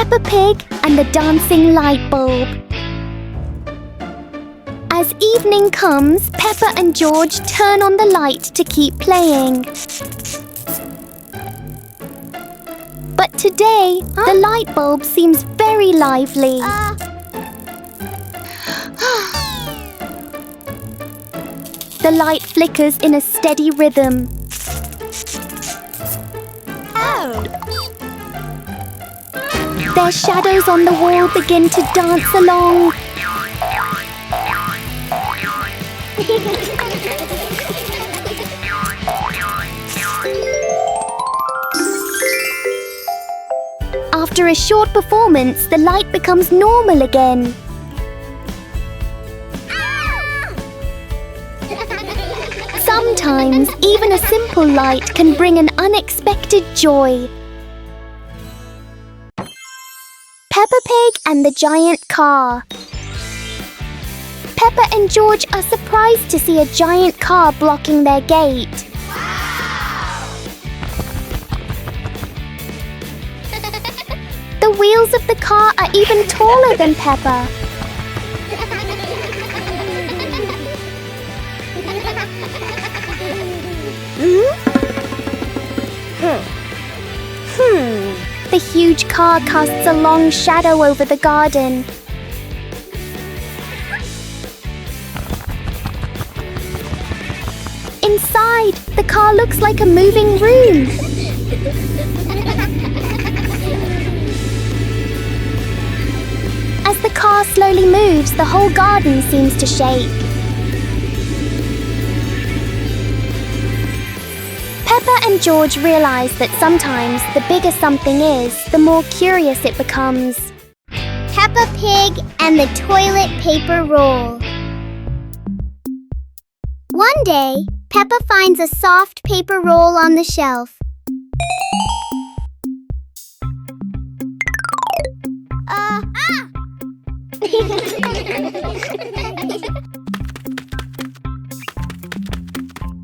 Peppa Pig and the dancing light bulb. As evening comes, Peppa and George turn on the light to keep playing. But today, the light bulb seems very lively. The light flickers in a steady rhythm. Their shadows on the wall begin to dance along. After a short performance, the light becomes normal again. Sometimes, even a simple light can bring an unexpected joy. Peppa Pig and the giant car. Peppa and George are surprised to see a giant car blocking their gate. The wheels of the car are even taller than Peppa. The huge car casts a long shadow over the garden. Inside, the car looks like a moving room. As the car slowly moves, the whole garden seems to shake. Peppa and George realize that sometimes the bigger something is, the more curious it becomes. Peppa Pig and the toilet paper roll. One day, Peppa finds a soft paper roll on the shelf.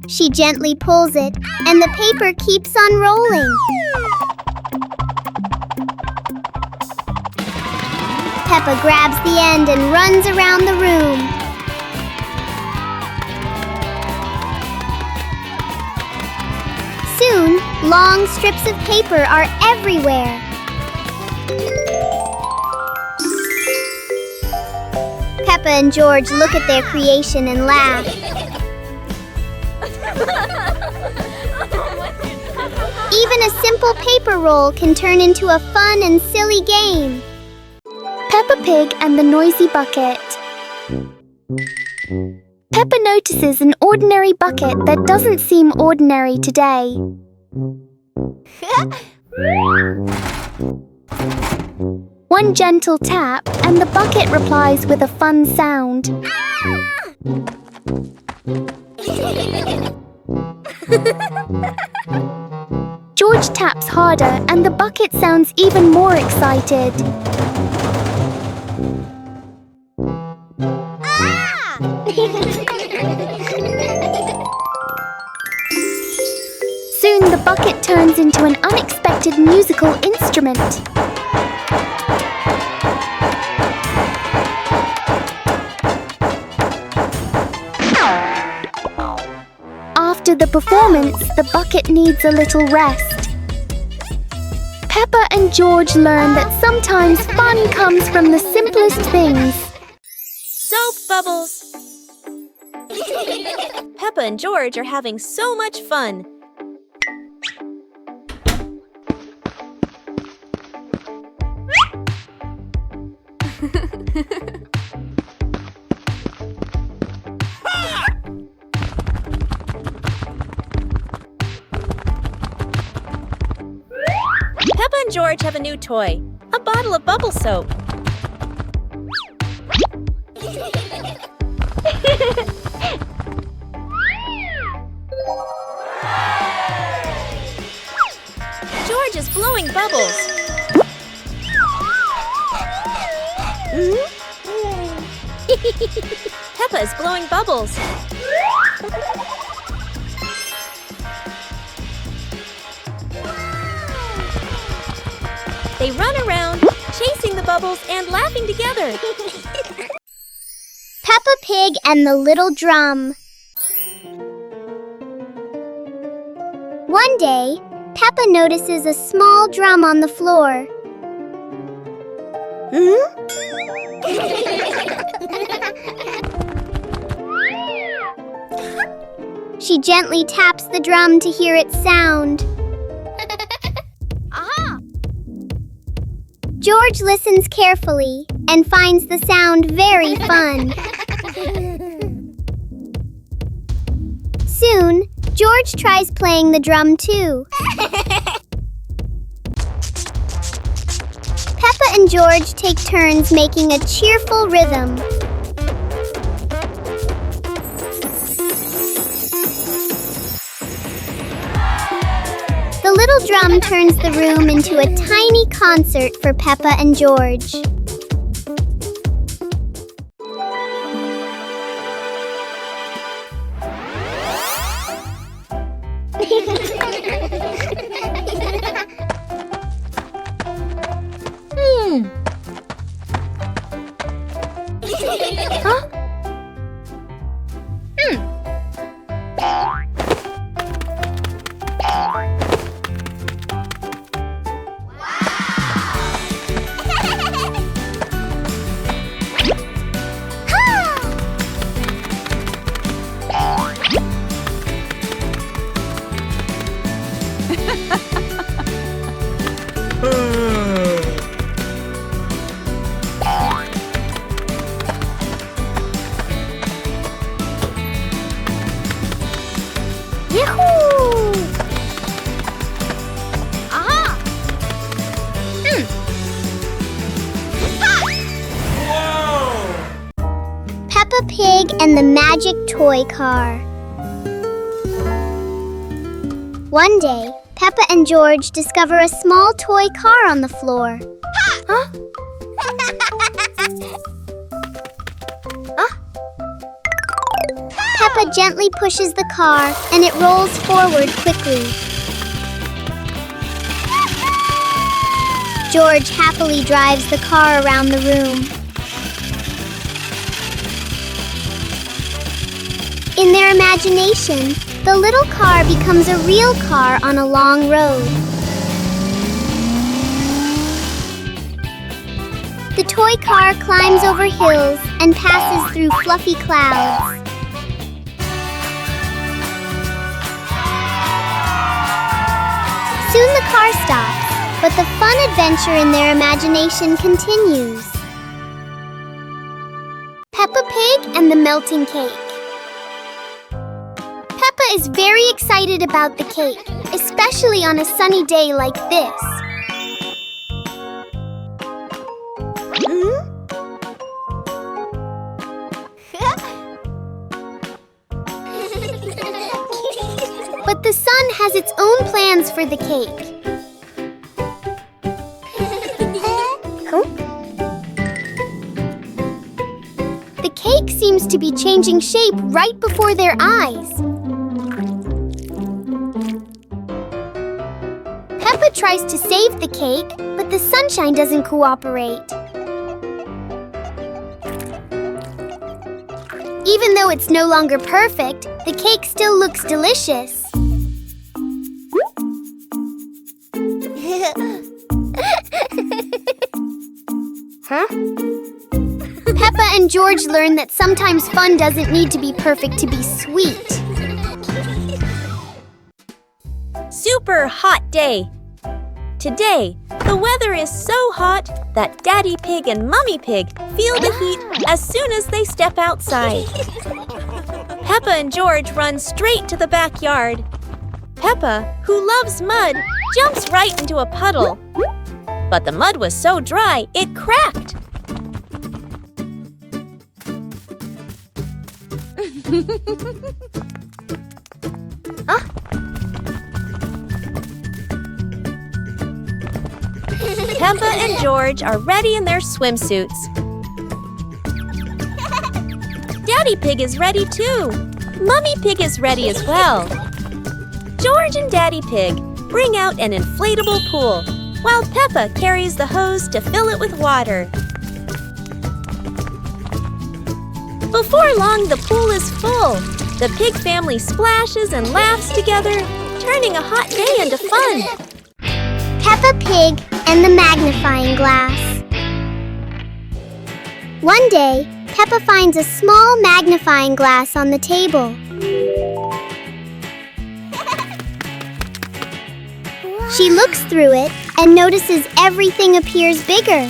She gently pulls it, and the paper keeps on rolling. Peppa grabs the end and runs around the room. Soon, long strips of paper are everywhere. Peppa and George look at their creation and laugh. Even a simple paper roll can turn into a fun and silly game. Peppa Pig and the noisy bucket. Peppa notices an ordinary bucket that doesn't seem ordinary today. One gentle tap, and the bucket replies with a fun sound. George taps harder, and the bucket sounds even more excited. Soon the bucket turns into an unexpected musical instrument. After the performance, the bucket needs a little rest. Peppa and George learn that sometimes fun comes from the simplest things. Soap bubbles! Peppa and George are having so much fun. Peppa and George have a new toy, a bottle of bubble soap. George is blowing bubbles. Peppa is blowing bubbles. They run around chasing the bubbles and laughing together. Peppa Pig and the Little Drum. One day, Peppa notices a small drum on the floor. She gently taps the drum to hear its sound. George listens carefully and finds the sound very fun. Soon, George tries playing the drum too. Peppa and George take turns making a cheerful rhythm. The little drum turns the room into a tiny concert for Peppa and George. Peppa Pig and the Magic Toy Car. One day, Peppa and George discover a small toy car on the floor. Peppa gently pushes the car and it rolls forward quickly. George happily drives the car around the room. In their imagination, the little car becomes a real car on a long road. The toy car climbs over hills and passes through fluffy clouds. Soon the car stops, but the fun adventure in their imagination continues. Peppa Pig and the Melting Cake. Peppa is very excited about the cake, especially on a sunny day like this. But the sun has its own plans for the cake. The cake seems to be changing shape right before their eyes. Peppa tries to save the cake, but the sunshine doesn't cooperate. Even though it's no longer perfect, the cake still looks delicious. Peppa and George learn that sometimes fun doesn't need to be perfect to be sweet. Super hot day. Today, the weather is so hot that Daddy Pig and Mummy Pig feel the heat as soon as they step outside. Peppa and George run straight to the backyard. Peppa, who loves mud, jumps right into a puddle. But the mud was so dry, it cracked. Peppa and George are ready in their swimsuits. Daddy Pig is ready too. Mummy Pig is ready as well. George and Daddy Pig bring out an inflatable pool. while Peppa carries the hose to fill it with water. Before long, the pool is full. The pig family splashes and laughs together, turning a hot day into fun. Peppa Pig and the magnifying glass. One day, Peppa finds a small magnifying glass on the table. She looks through it and notices everything appears bigger.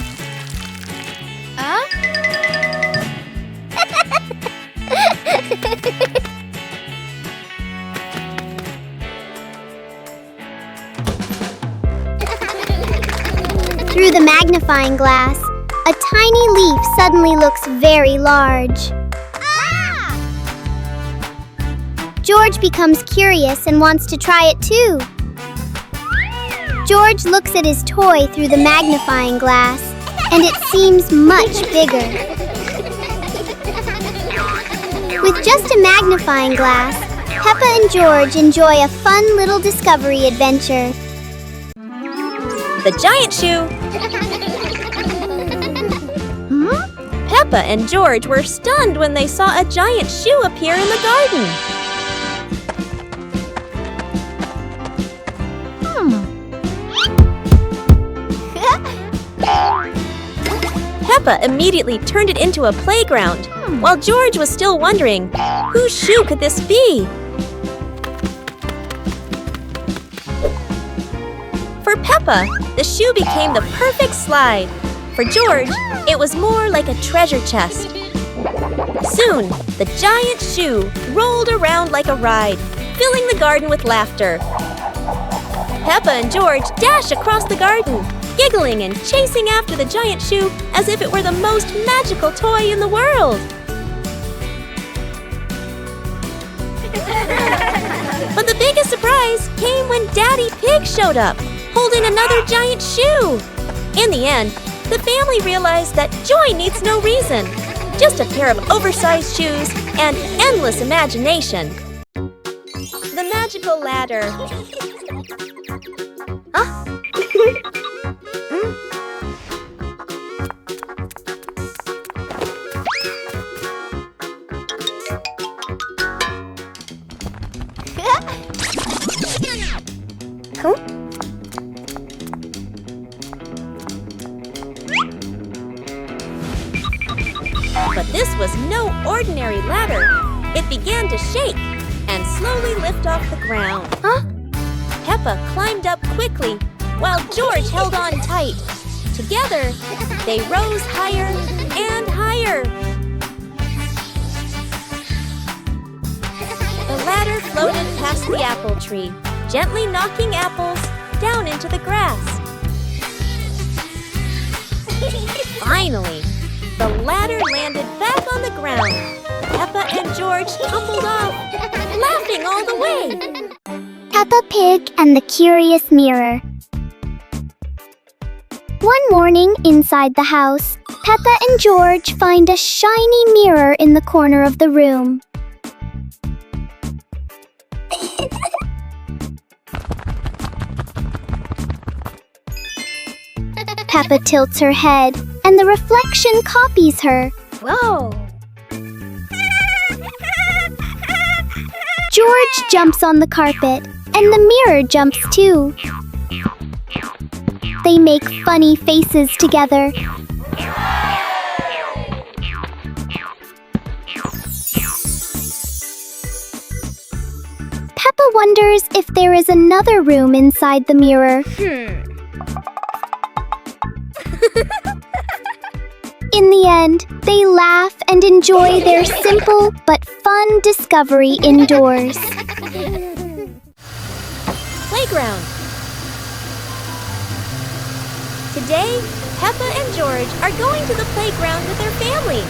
Through the magnifying glass, a tiny leaf suddenly looks very large. George becomes curious and wants to try it too. George looks at his toy through the magnifying glass, and it seems much bigger. With just a magnifying glass, Peppa and George enjoy a fun little discovery adventure. The giant shoe. Peppa and George were stunned when they saw a giant shoe appear in the garden. Peppa immediately turned it into a playground, while George was still wondering, whose shoe could this be? For Peppa, the shoe became the perfect slide. For George, it was more like a treasure chest. Soon, the giant shoe rolled around like a ride, filling the garden with laughter. Peppa and George dash across the garden, giggling and chasing after the giant shoe as if it were the most magical toy in the world. But the biggest surprise came when Daddy Pig showed up, holding another giant shoe. In the end, the family realized that joy needs no reason, just a pair of oversized shoes and endless imagination. The magical ladder. But this was no ordinary ladder. It began to shake and slowly lift off the ground. Peppa climbed up quickly, while George held on tight. Together, they rose higher and higher. The ladder floated past the apple tree, gently knocking apples down into the grass. Finally, the ladder landed back on the ground. Peppa and George tumbled off, laughing all the way. Peppa Pig and the Curious Mirror. One morning inside the house, Peppa and George find a shiny mirror in the corner of the room. Peppa tilts her head, and the reflection copies her. Whoa! George jumps on the carpet, and the mirror jumps too. They make funny faces together. Peppa wonders if there is another room inside the mirror. In the end, they laugh and enjoy their simple but fun discovery indoors. Playground. Today, Peppa and George are going to the playground with their family.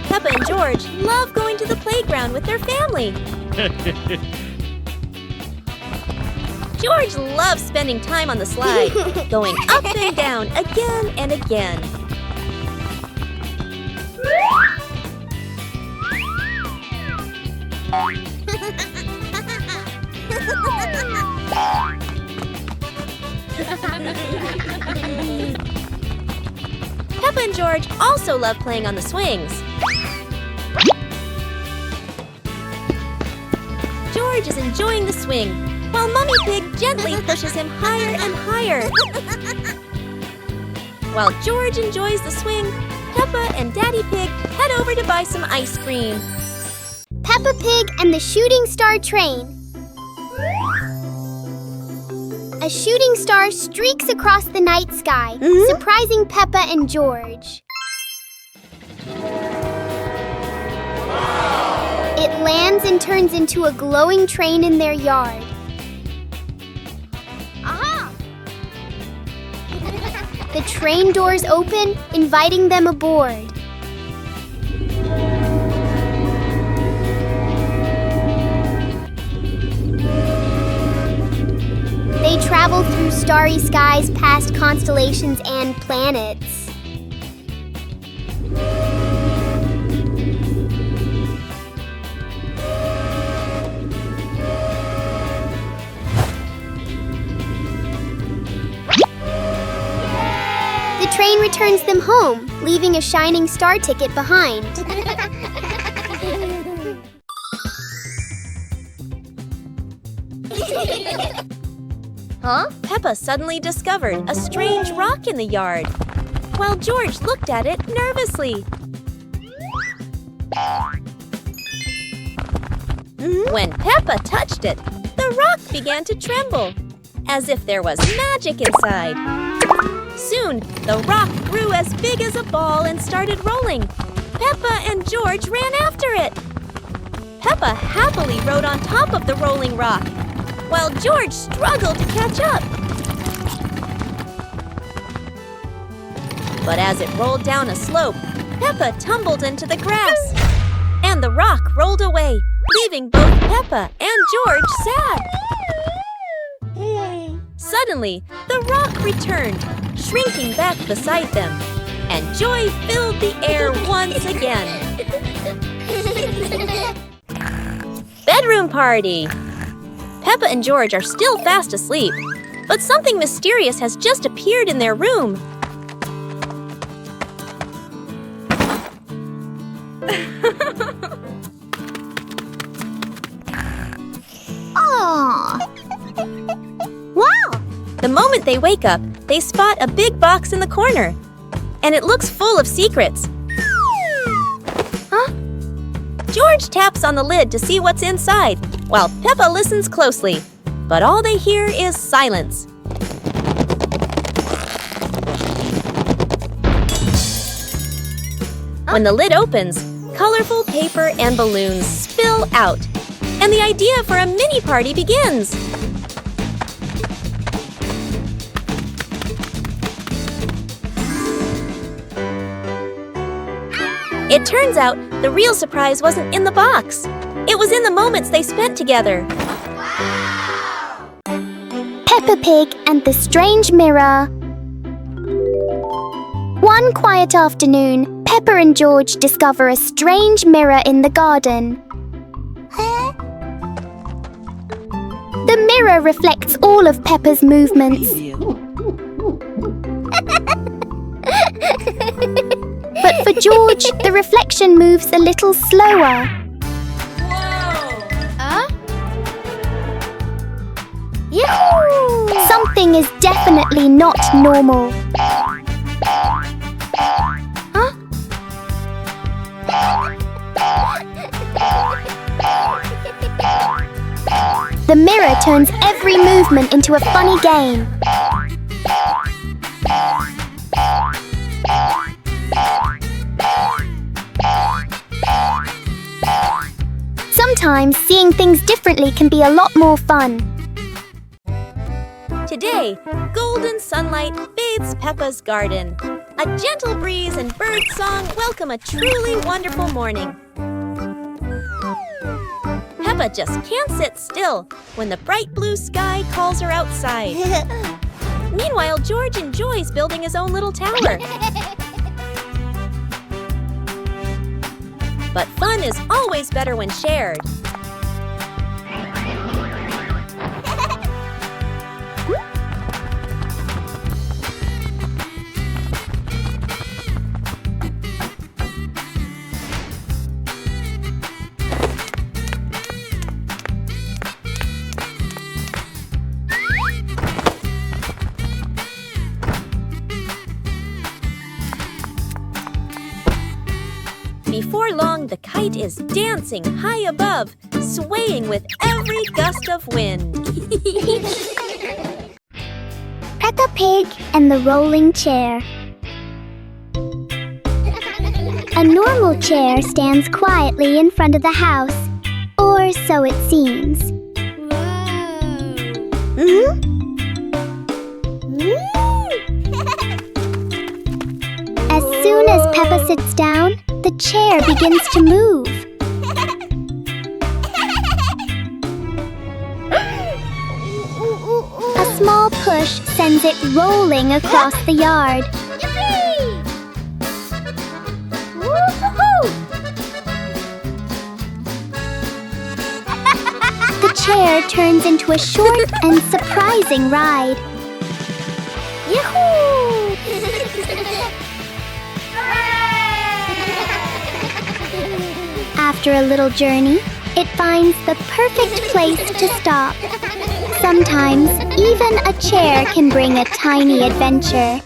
Peppa and George love going to the playground with their family. George loves spending time on the slide, going up and down again and again. Peppa and George also love playing on the swings. George is enjoying the swing, while Mummy Pig gently pushes him higher and higher. While George enjoys the swing, Peppa and Daddy Pig head over to buy some ice cream. Peppa Pig and the Shooting Star Train. A shooting star streaks across the night sky, surprising Peppa and George. It lands and turns into a glowing train in their yard. Aha! The train doors open, inviting them aboard. They travel through starry skies past constellations and planets. The train returns them home, leaving a shining star ticket behind. Huh? Peppa suddenly discovered a strange rock in the yard, while George looked at it nervously. When Peppa touched it, the rock began to tremble, as if there was magic inside. Soon, the rock grew as big as a ball and started rolling. Peppa and George ran after it. Peppa happily rode on top of the rolling rock, while George struggled to catch up. But as it rolled down a slope, Peppa tumbled into the grass, and the rock rolled away, leaving both Peppa and George sad. Suddenly, the rock returned, shrinking back beside them, and joy filled the air once again. Bedroom party! Peppa and George are still fast asleep, but something mysterious has just appeared in their room. Aww! Wow! The moment they wake up, they spot a big box in the corner, and it looks full of secrets. Huh? George taps on the lid to see what's inside, while Peppa listens closely, but all they hear is silence. When the lid opens, colorful paper and balloons spill out, and the idea for a mini party begins. It turns out the real surprise wasn't in the box. It was in the moments they spent together. Peppa Pig and the Strange Mirror. One quiet afternoon, Peppa and George discover a strange mirror in the garden. The mirror reflects all of Peppa's movements. But for George, the reflection moves a little slower. Yahoo! Something is definitely not normal. Huh? The mirror turns every movement into a funny game. Sometimes seeing things differently can be a lot more fun. Today, golden sunlight bathes Peppa's garden. A gentle breeze and bird song welcome a truly wonderful morning. Peppa just can't sit still when the bright blue sky calls her outside. Meanwhile, George enjoys building his own little tower. But fun is always better when shared. Before long, the kite is dancing high above, swaying with every gust of wind. Peppa Pig and the rolling chair. A normal chair stands quietly in front of the house, or so it seems. As soon as Peppa sits down, the chair begins to move. A small push sends it rolling across the yard. The chair turns into a short and surprising ride. Yahoo! After a little journey, it finds the perfect place to stop. Sometimes, even a chair can bring a tiny adventure.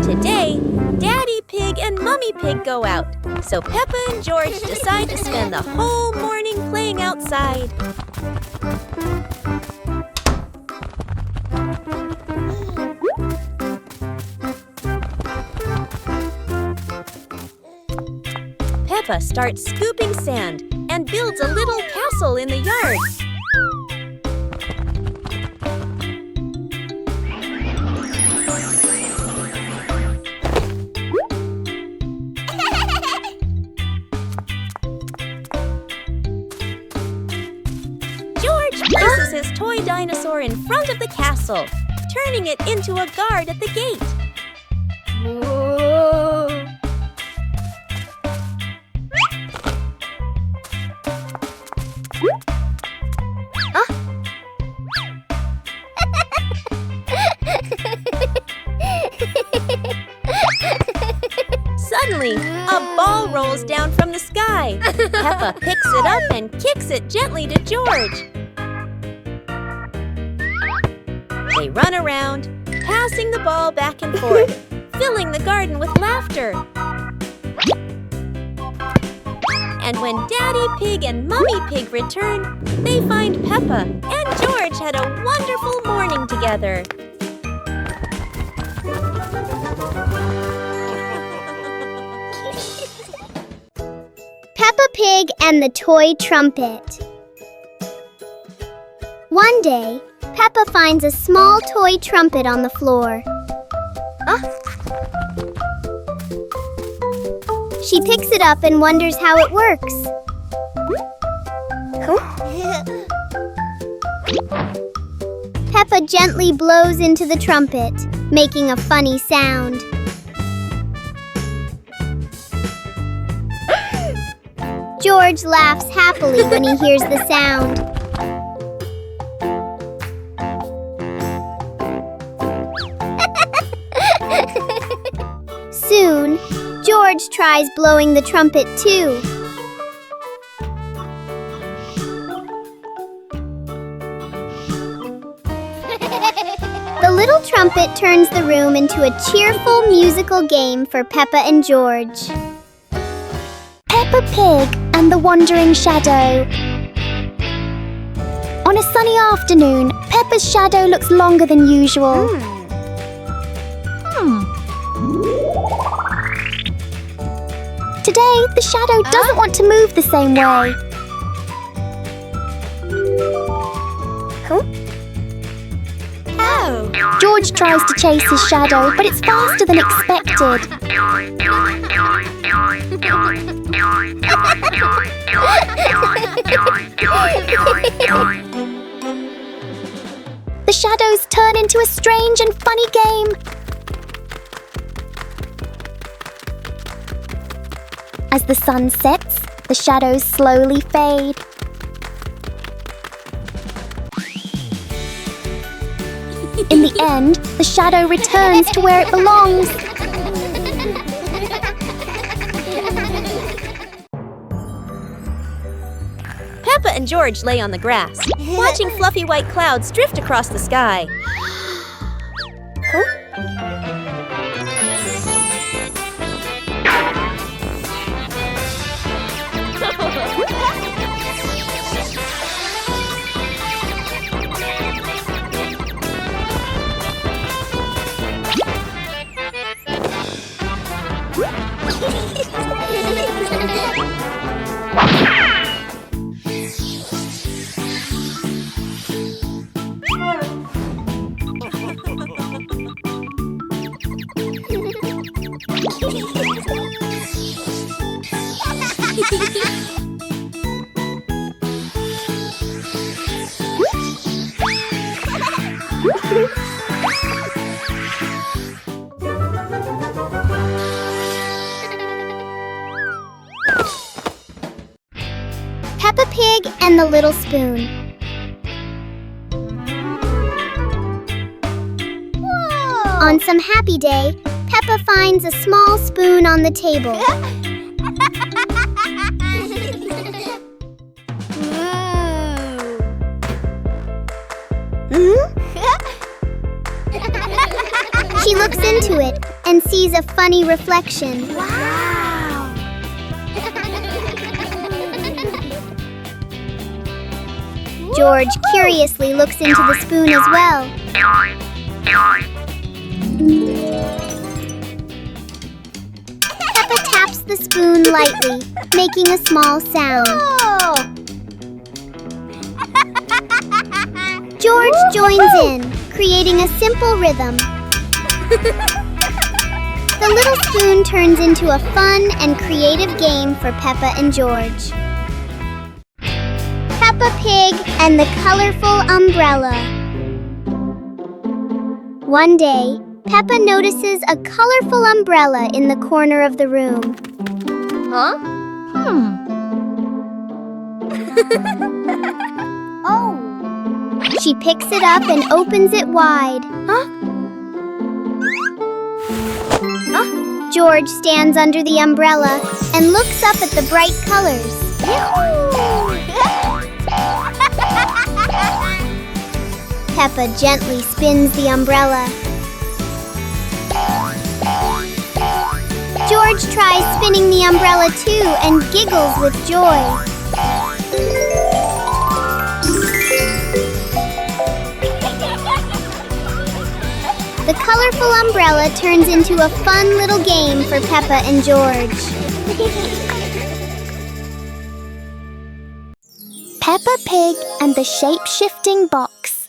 Today, Daddy Pig and Mummy Pig go out, so Peppa and George decide to spend the whole morning playing outside. Peppa starts scooping sand and builds a little castle in the yard. George places his toy dinosaur in front of the castle, turning it into a guard at the gate. Suddenly, a ball rolls down from the sky. Peppa picks it up and kicks it gently to George. They run around, passing the ball back and forth, filling the garden with laughter. And when Daddy Pig and Mummy Pig return, they find Peppa and George had a wonderful morning together. Peppa Pig and the toy trumpet. One day, Peppa finds a small toy trumpet on the floor. She picks it up and wonders how it works. Peppa gently blows into the trumpet, making a funny sound. George laughs happily when he hears the sound. Soon, George tries blowing the trumpet too. The little trumpet turns the room into a cheerful musical game for Peppa and George. Peppa Pig and the Wandering Shadow. On a sunny afternoon, Peppa's shadow looks longer than usual. Today, the shadow doesn't want to move the same way. George tries to chase his shadow, but it's faster than expected. The shadows turn into a strange and funny game. As the sun sets, the shadows slowly fade. In the end, the shadow returns to where it belongs. Peppa and George lay on the grass, watching fluffy white clouds drift across the sky. Peppa Pig and the Little Spoon. Whoa. On some happy day, Peppa finds a small spoon on the table. She looks into it and sees a funny reflection. Wow! George curiously looks into the spoon as well. Peppa taps the spoon lightly, making a small sound. George joins in, creating a simple rhythm. The little spoon turns into a fun and creative game for Peppa and George. Peppa Pig and the Colorful Umbrella. One day, Peppa notices a colorful umbrella in the corner of the room. Huh? Oh! She picks it up and opens it wide. George stands under the umbrella and looks up at the bright colors. Peppa gently spins the umbrella. George tries spinning the umbrella too and giggles with joy. The colorful umbrella turns into a fun little game for Peppa and George. Peppa Pig and the Shape-Shifting Box.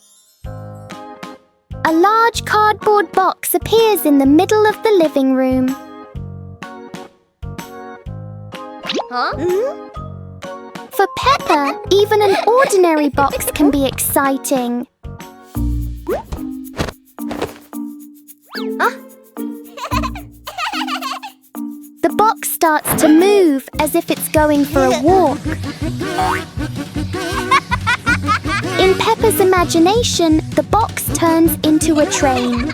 A large cardboard box appears in the middle of the living room. Huh? For Peppa, even an ordinary box can be exciting. The box starts to move as if it's going for a walk. In Peppa's imagination, the box turns into a train.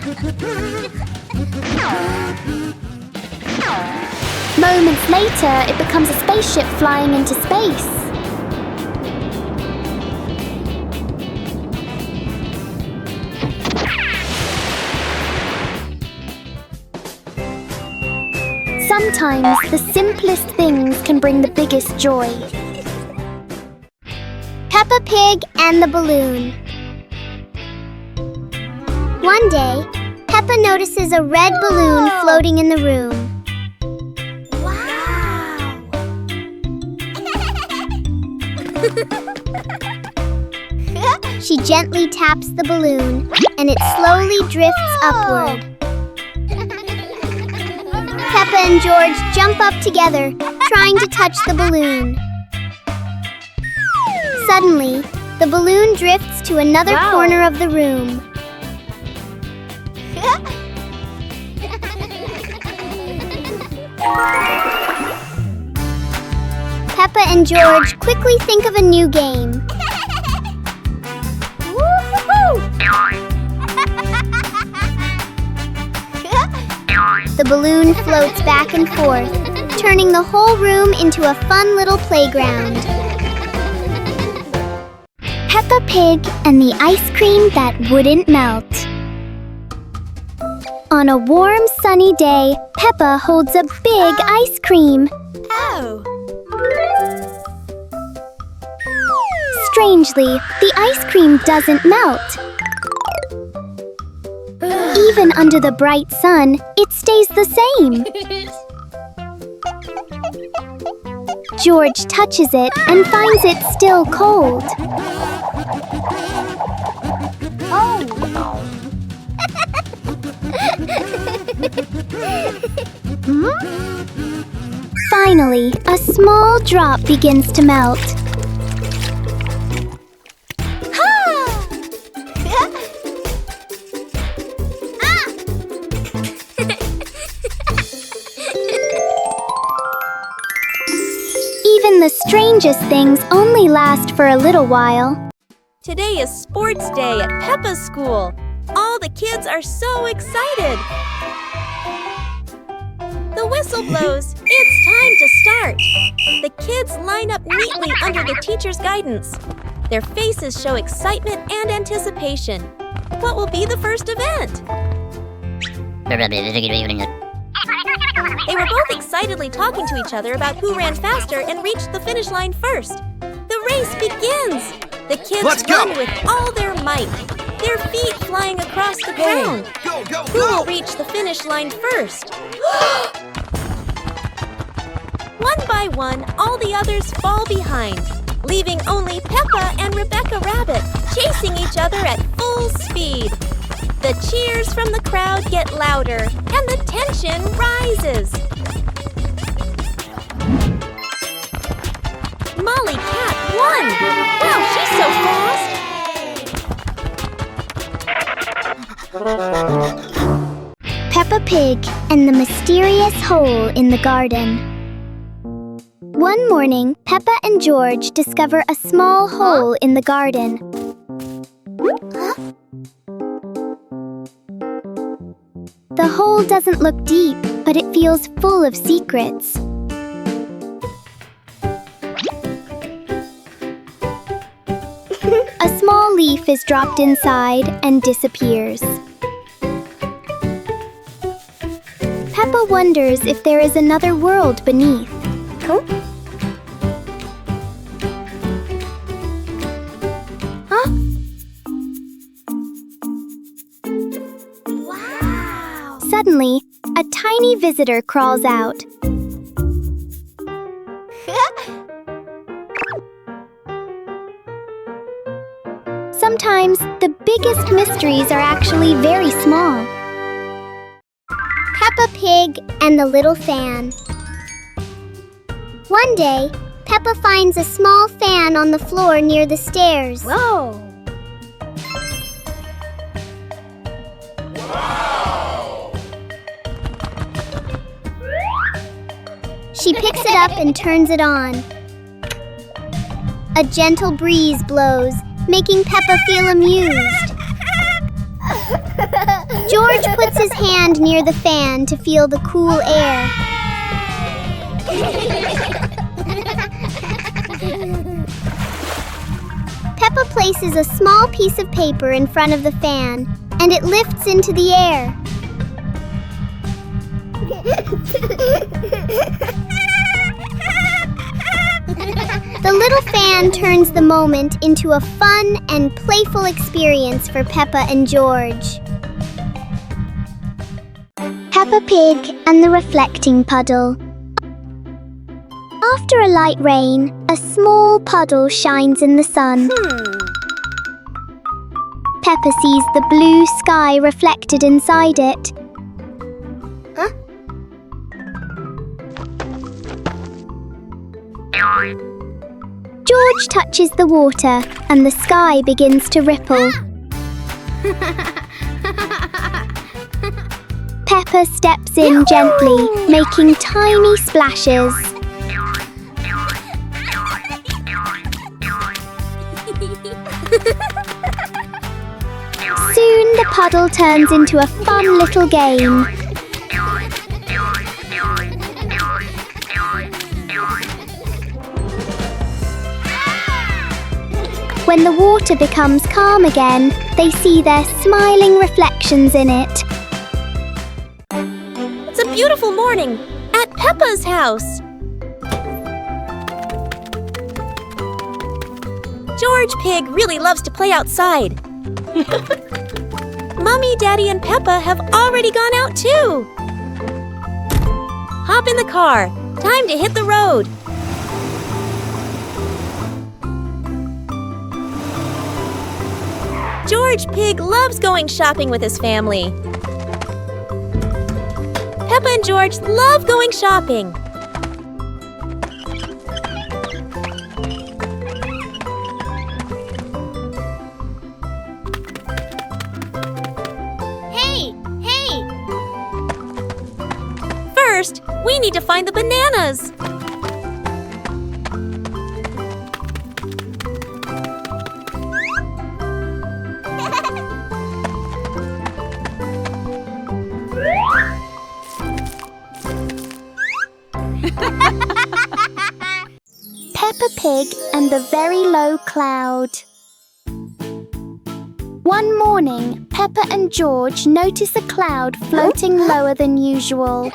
Moments later, it becomes a spaceship flying into space. Sometimes the simplest things can bring the biggest joy. Peppa Pig and the Balloon. One day, Peppa notices a red balloon floating in the room. She gently taps the balloon, and it slowly drifts upward. Peppa and George jump up together, trying to touch the balloon. Suddenly, the balloon drifts to another corner of the room. Peppa and George quickly think of a new game. The balloon floats back and forth, turning the whole room into a fun little playground. Peppa Pig and the ice cream that wouldn't melt. On a warm, sunny day, Peppa holds a big ice cream. Oh! Strangely, the ice cream doesn't melt. Even under the bright sun, it stays the same. George touches it and finds it still cold. Finally, a small drop begins to melt. Even the strangest things only last for a little while. Today is sports day at Peppa's school. All the kids are so excited. The whistle blows. It's time to start. The kids line up neatly under the teacher's guidance. Their faces show excitement and anticipation. What will be the first event? They were both excitedly talking to each other about who ran faster and reached the finish line first. The race begins. The kids run with all their might, their feet flying across the ground. Who will reach the finish line first? One by one, all the others fall behind, leaving only Peppa and Rebecca Rabbit chasing each other at full speed. The cheers from the crowd get louder, and the tension rises. Molly Cat won! Wow, she's so fast! Peppa Pig and the mysterious hole in the garden. One morning, Peppa and George discover a small hole in the garden. The hole doesn't look deep, but it feels full of secrets. A small leaf is dropped inside and disappears. Peppa wonders if there is another world beneath. Wow! Suddenly, a tiny visitor crawls out. Sometimes, the biggest mysteries are actually very small. Peppa Pig and the Little Fan. One day, Peppa finds a small fan on the floor near the stairs. Whoa! She picks it up and turns it on. A gentle breeze blows, making Peppa feel amused. George puts his hand near the fan to feel the cool air. Peppa places a small piece of paper in front of the fan, and it lifts into the air. The little fan turns the moment into a fun and playful experience for Peppa and George. Peppa Pig and the Reflecting Puddle. After a light rain, a small puddle shines in the sun. Peppa sees the blue sky reflected inside it. George touches the water and the sky begins to ripple. Peppa steps in gently, making tiny splashes. Soon the puddle turns into a fun little game. When the water becomes calm again, they see their smiling reflections in it. It's a beautiful morning at Peppa's house. George Pig really loves to play outside. Mommy, Daddy, and Peppa have already gone out too. Hop in the car. Time to hit the road. George Pig loves going shopping with his family. Peppa and George love going shopping. We need to find the bananas! Peppa Pig and the Very Low Cloud. One morning, Peppa and George notice a cloud floating lower than usual.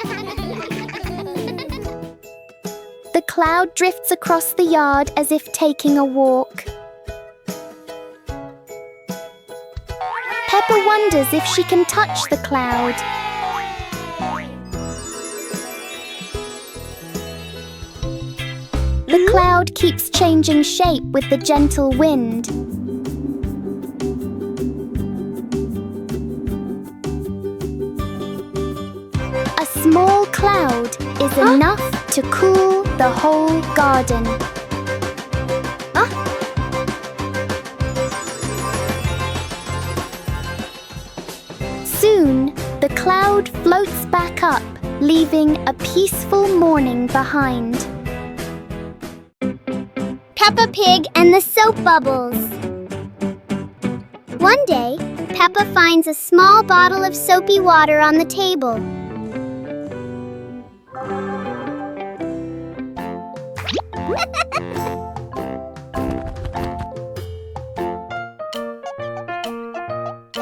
The cloud drifts across the yard as if taking a walk. Peppa wonders if she can touch the cloud. The cloud keeps changing shape with the gentle wind. A small cloud is enough to cool the whole garden. Soon, the cloud floats back up, leaving a peaceful morning behind. Peppa Pig and the Soap Bubbles. One day, Peppa finds a small bottle of soapy water on the table.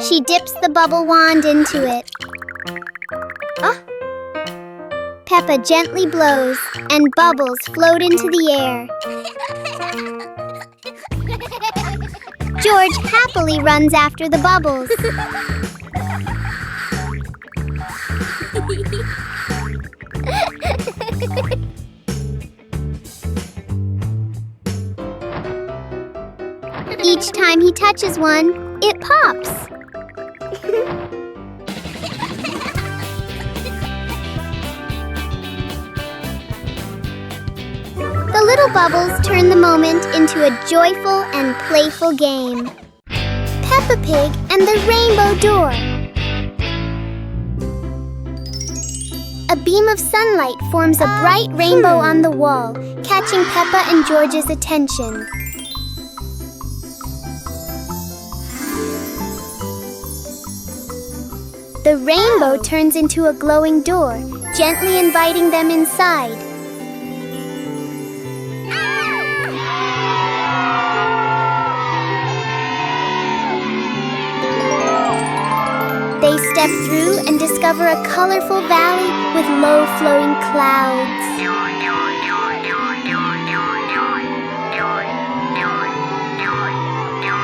She dips the bubble wand into it. Peppa gently blows, and bubbles float into the air. George happily runs after the bubbles. Each time he touches one, it pops. The little bubbles turn the moment into a joyful and playful game. Peppa Pig and the Rainbow Door. A beam of sunlight forms a bright rainbow on the wall, catching Peppa and George's attention. The rainbow turns into a glowing door, gently inviting them inside. They step through and discover a colorful valley with low-flowing clouds.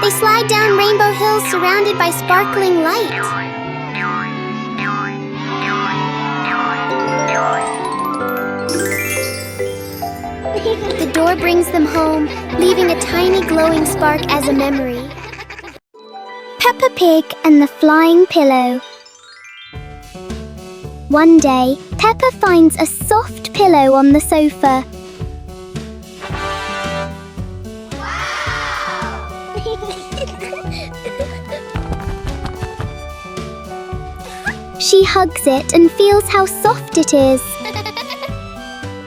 They slide down Rainbow Hill surrounded by sparkling light. The door brings them home, leaving a tiny glowing spark as a memory. Peppa Pig and the Flying Pillow. One day, Peppa finds a soft pillow on the sofa. She hugs it and feels how soft it is.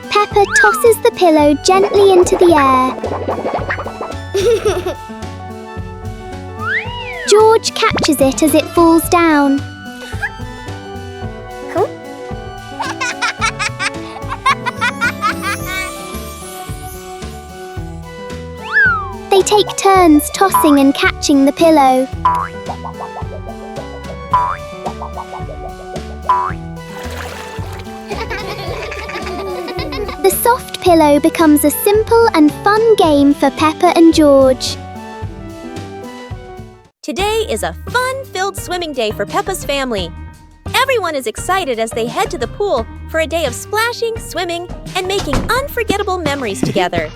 Peppa tosses the pillow gently into the air. George catches it as it falls down. They take turns tossing and catching the pillow. The soft pillow becomes a simple and fun game for Peppa and George. Today is a fun-filled swimming day for Peppa's family. Everyone is excited as they head to the pool for a day of splashing, swimming, and making unforgettable memories together.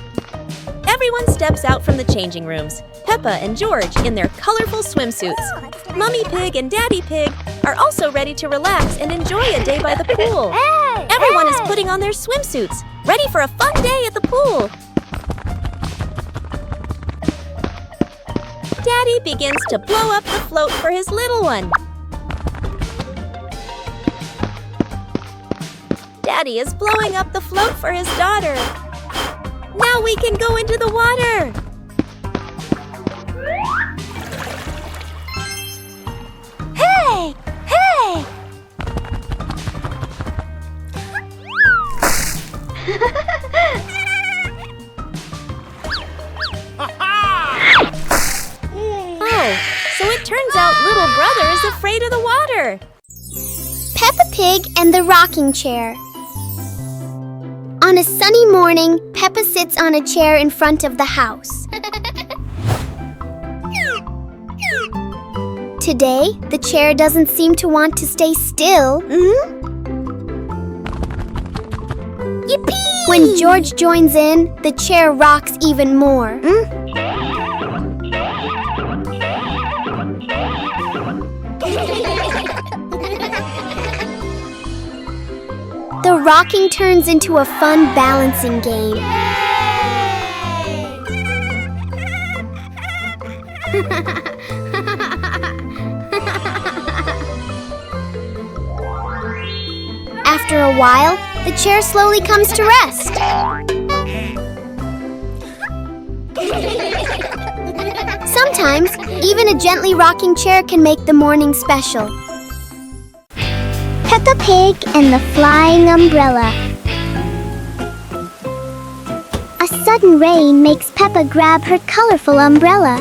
Everyone steps out from the changing rooms, Peppa and George in their colorful swimsuits. Mummy Pig and Daddy Pig are also ready to relax and enjoy a day by the pool. Everyone is putting on their swimsuits, ready for a fun day at the pool. Daddy begins to blow up the float for his little one. Daddy is blowing up the float for his daughter. Now we can go into the water. Hey! Hey! Oh, so it turns out little brother is afraid of the water. Peppa Pig and the rocking chair. On a sunny morning, Peppa sits on a chair in front of the house. Today, the chair doesn't seem to want to stay still. Yippee! When George joins in, the chair rocks even more. The rocking turns into a fun balancing game. After a while, the chair slowly comes to rest. Sometimes, even a gently rocking chair can make the morning special. Peppa Pig and the flying umbrella. A sudden rain makes Peppa grab her colorful umbrella.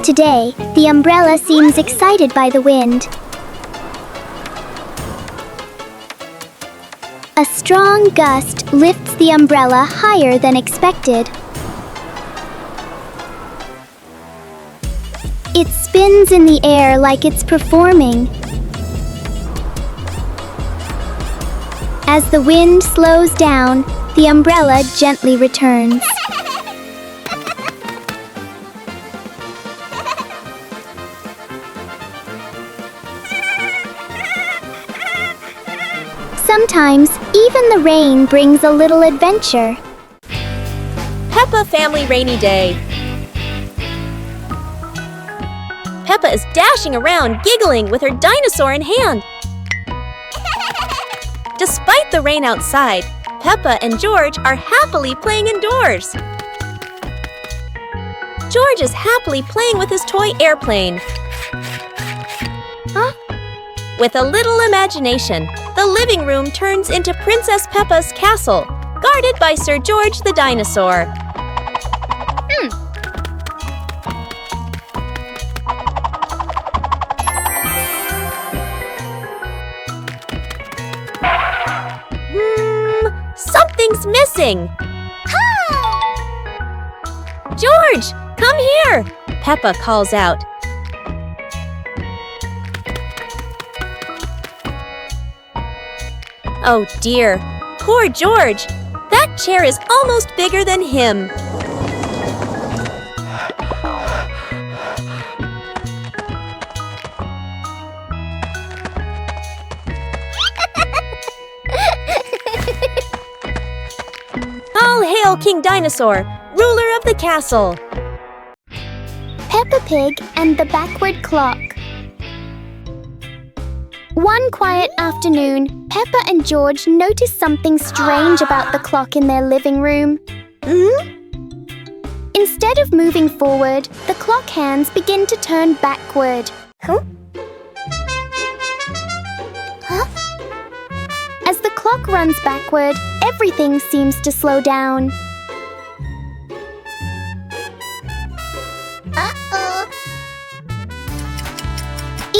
Today, the umbrella seems excited by the wind. A strong gust lifts the umbrella higher than expected. It spins in the air like it's performing. As the wind slows down, the umbrella gently returns. Sometimes, even the rain brings a little adventure. Peppa Family Rainy Day. Peppa is dashing around, giggling with her dinosaur in hand. Despite the rain outside, Peppa and George are happily playing indoors. George is happily playing with his toy airplane. With a little imagination, the living room turns into Princess Peppa's castle, guarded by Sir George the dinosaur. Something's missing. George, come here! Peppa calls out. Oh dear, poor George. That chair is almost bigger than him. All hail King Dinosaur, ruler of the castle. Peppa Pig and the backward clock. One quiet afternoon, Peppa and George noticed something strange about the clock in their living room. Instead of moving forward, the clock hands begin to turn backward. As the clock runs backward, everything seems to slow down.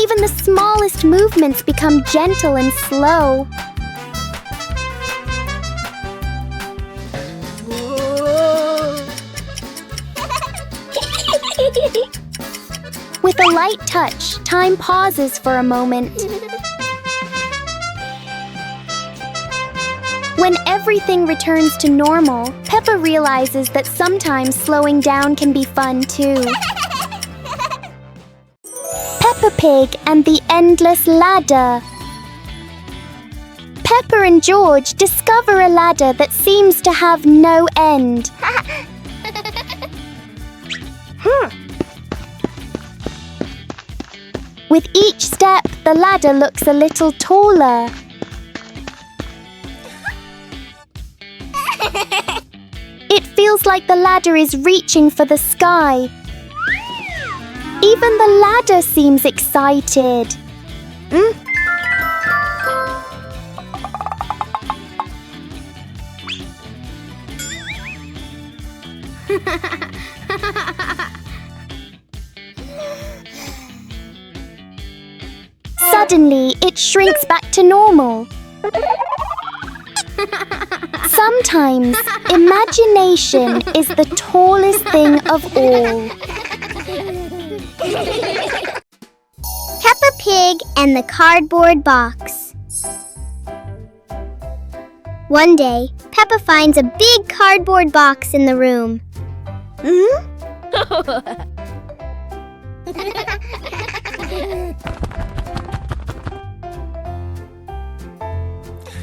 Even the smallest movements become gentle and slow. With a light touch, time pauses for a moment. When everything returns to normal, Peppa realizes that sometimes slowing down can be fun too. Peppa Pig and the Endless Ladder. Peppa and George discover a ladder that seems to have no end. With each step, the ladder looks a little taller. It feels like the ladder is reaching for the sky. Even the ladder seems excited. Suddenly, it shrinks back to normal. Sometimes, imagination is the tallest thing of all. Peppa Pig and the Cardboard Box. One day, Peppa finds a big cardboard box in the room.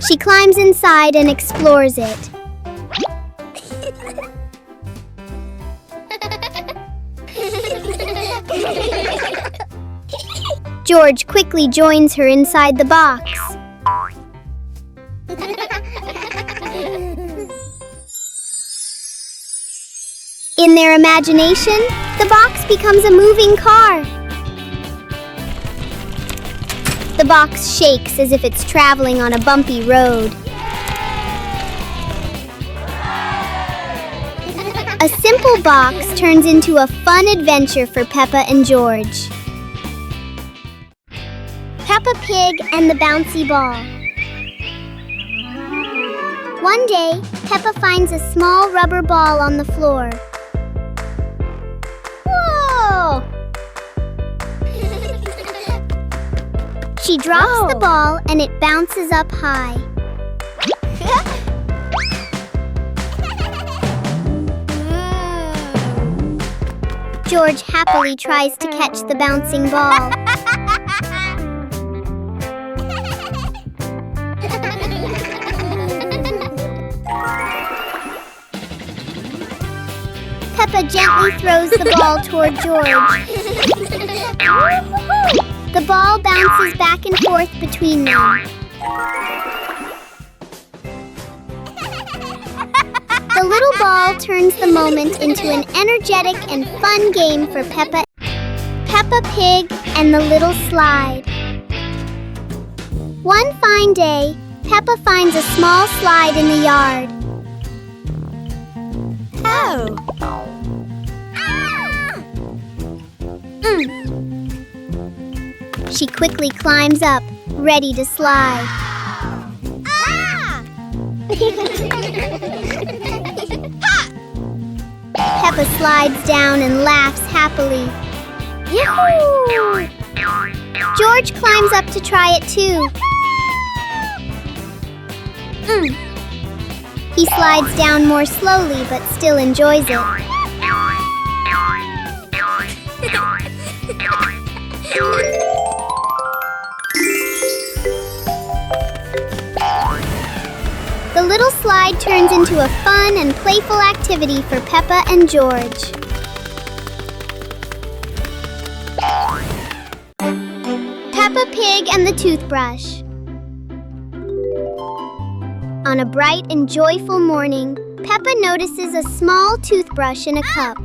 She climbs inside and explores it. George quickly joins her inside the box. In their imagination, the box becomes a moving car. The box shakes as if it's traveling on a bumpy road. A simple box turns into a fun adventure for Peppa and George. Peppa Pig and the Bouncy Ball. One day, Peppa finds a small rubber ball on the floor. Whoa! She drops the ball and it bounces up high. George happily tries to catch the bouncing ball. Peppa gently throws the ball toward George. The ball bounces back and forth between them. The little ball turns the moment into an energetic and fun game for Peppa Pig and the Little Slide. One fine day, Peppa finds a small slide in the yard. Oh! She quickly climbs up, ready to slide. Peppa slides down and laughs happily. Yahoo! George climbs up to try it too. He slides down more slowly but still enjoys it. The little slide turns into a fun and playful activity for Peppa and George. Peppa Pig and the Toothbrush. On a bright and joyful morning, Peppa notices a small toothbrush in a cup.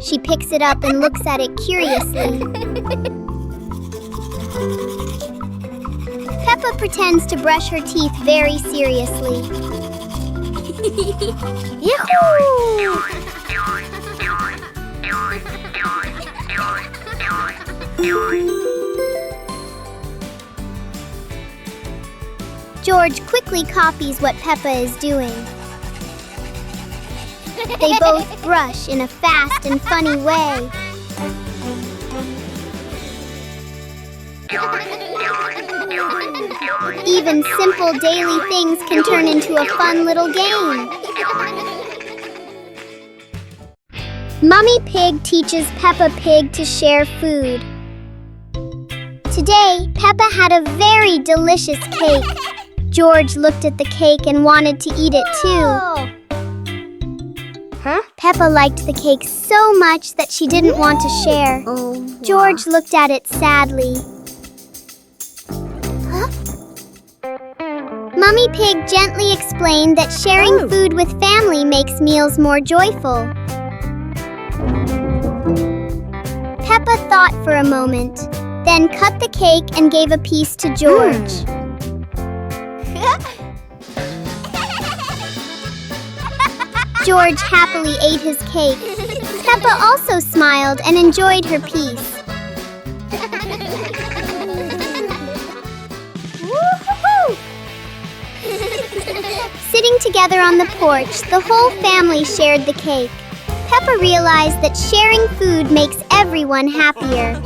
She picks it up and looks at it curiously. Peppa pretends to brush her teeth very seriously. Yahoo! George quickly copies what Peppa is doing. They both brush in a fast and funny way. Even simple daily things can turn into a fun little game. Mummy Pig teaches Peppa Pig to share food. Today, Peppa had a very delicious cake. George looked at the cake and wanted to eat it too. Peppa liked the cake so much that she didn't want to share. George looked at it sadly. Mummy Pig gently explained that sharing food with family makes meals more joyful. Peppa thought for a moment, then cut the cake and gave a piece to George. George happily ate his cake. Peppa also smiled and enjoyed her piece. Sitting together on the porch, the whole family shared the cake. Peppa realized that sharing food makes everyone happier.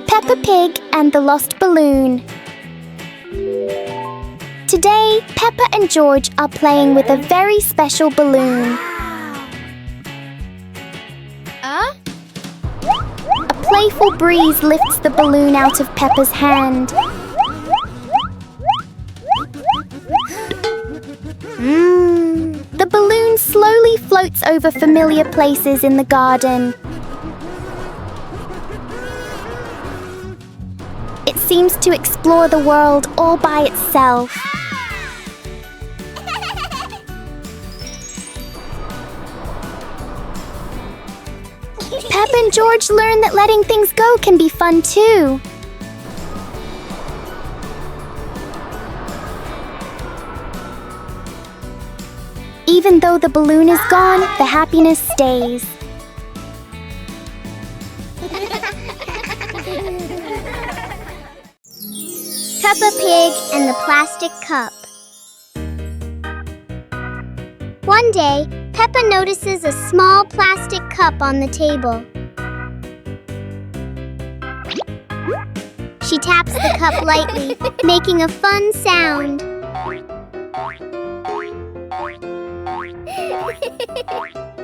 Peppa Pig and the Lost Balloon. Today, Peppa and George are playing with a very special balloon. A playful breeze lifts the balloon out of Peppa's hand. The balloon slowly floats over familiar places in the garden. It seems to explore the world all by itself. Peppa and George learn that letting things go can be fun too. Even though the balloon is gone, the happiness stays. Peppa Pig and the Plastic Cup. One day, Peppa notices a small plastic cup on the table. She taps the cup lightly, making a fun sound.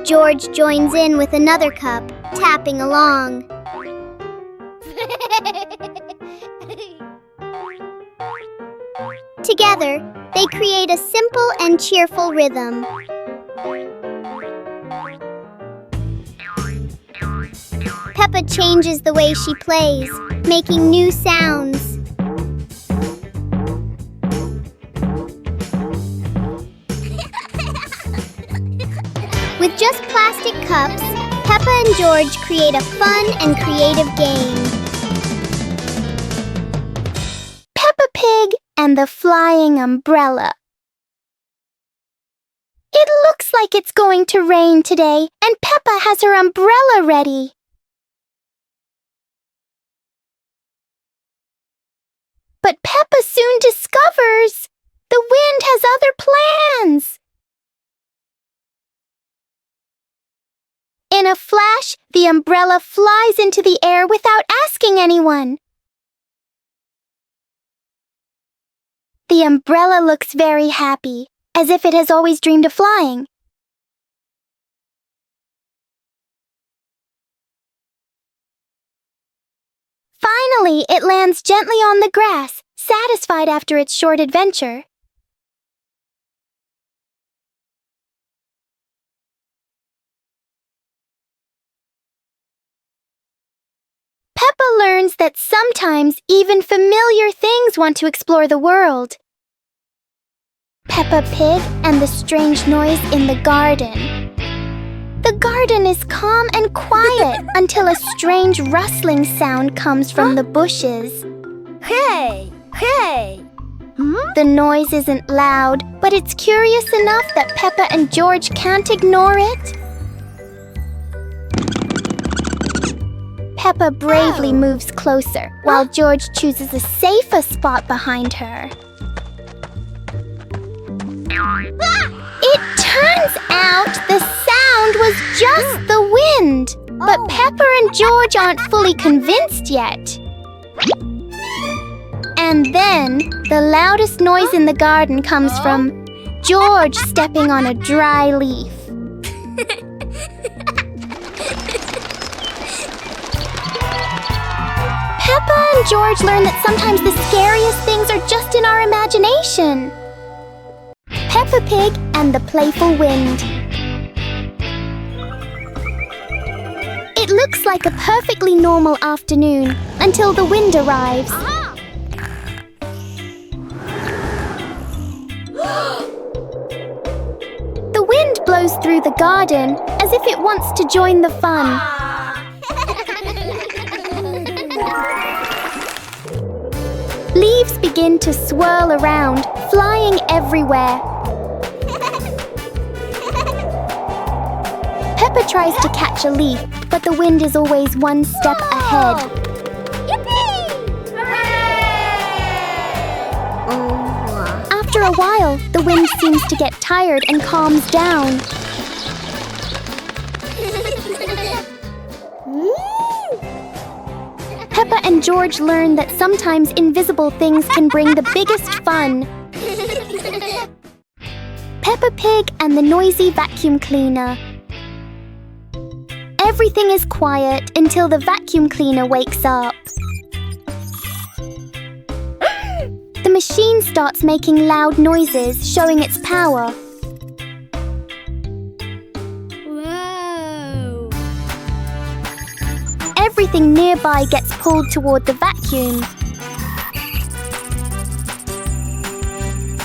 George joins in with another cup, tapping along. Together, they create a simple and cheerful rhythm. Peppa changes the way she plays, making new sounds. With just plastic cups, Peppa and George create a fun and creative game. Peppa Pig and the Flying Umbrella. It looks like it's going to rain today, and Peppa has her umbrella ready. But Peppa soon discovers the wind has other plans. In a flash, the umbrella flies into the air without asking anyone. The umbrella looks very happy, as if it has always dreamed of flying. Finally, it lands gently on the grass, satisfied after its short adventure. Peppa learns that sometimes even familiar things want to explore the world. Peppa Pig and the strange noise in the garden. The garden is calm and quiet until a strange rustling sound comes from the bushes. Hey! Hey! The noise isn't loud, but it's curious enough that Peppa and George can't ignore it. Peppa bravely moves closer, while George chooses a safer spot behind her. It turns out the sound was just the wind, but Peppa and George aren't fully convinced yet. And then, the loudest noise in the garden comes from George stepping on a dry leaf. Peppa and George learn that sometimes the scariest things are just in our imagination. Peppa Pig and the Playful Wind. It looks like a perfectly normal afternoon until the wind arrives. The wind blows through the garden as if it wants to join the fun. Leaves begin to swirl around, flying everywhere. Peppa tries to catch a leaf, but the wind is always one step ahead. After a while, the wind seems to get tired and calms down. Peppa and George learn that sometimes invisible things can bring the biggest fun. Peppa Pig and the noisy vacuum cleaner. Everything is quiet until the vacuum cleaner wakes up. The machine starts making loud noises, showing its power. Whoa! Everything nearby gets pulled toward the vacuum.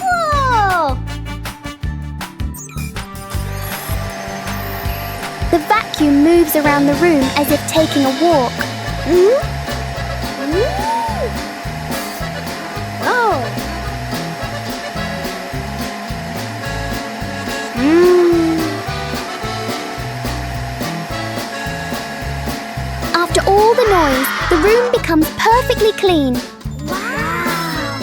Whoa! The vacuum moves around the room as if taking a walk. Oh! After all the noise, the room becomes perfectly clean. Wow!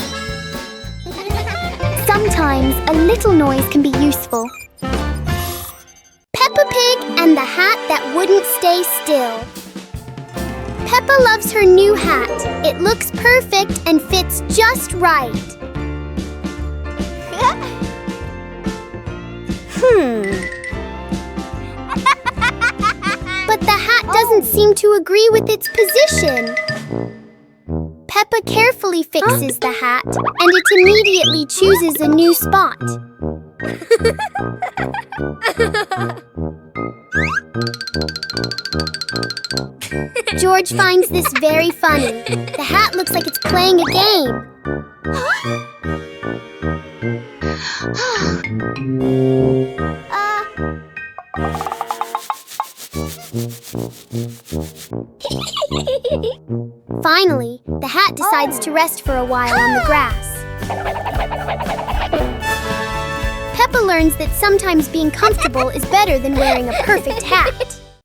Sometimes a little noise can be useful. Peppa Pig and the hat that wouldn't stay still. Peppa loves her new hat. It looks perfect and fits just right. But the hat doesn't seem to agree with its position. Peppa carefully fixes the hat, and it immediately chooses a new spot. George finds this very funny. The hat looks like it's playing a game. Finally, the hat decides to rest for a while on the grass. Peppa learns that sometimes being comfortable is better than wearing a perfect hat.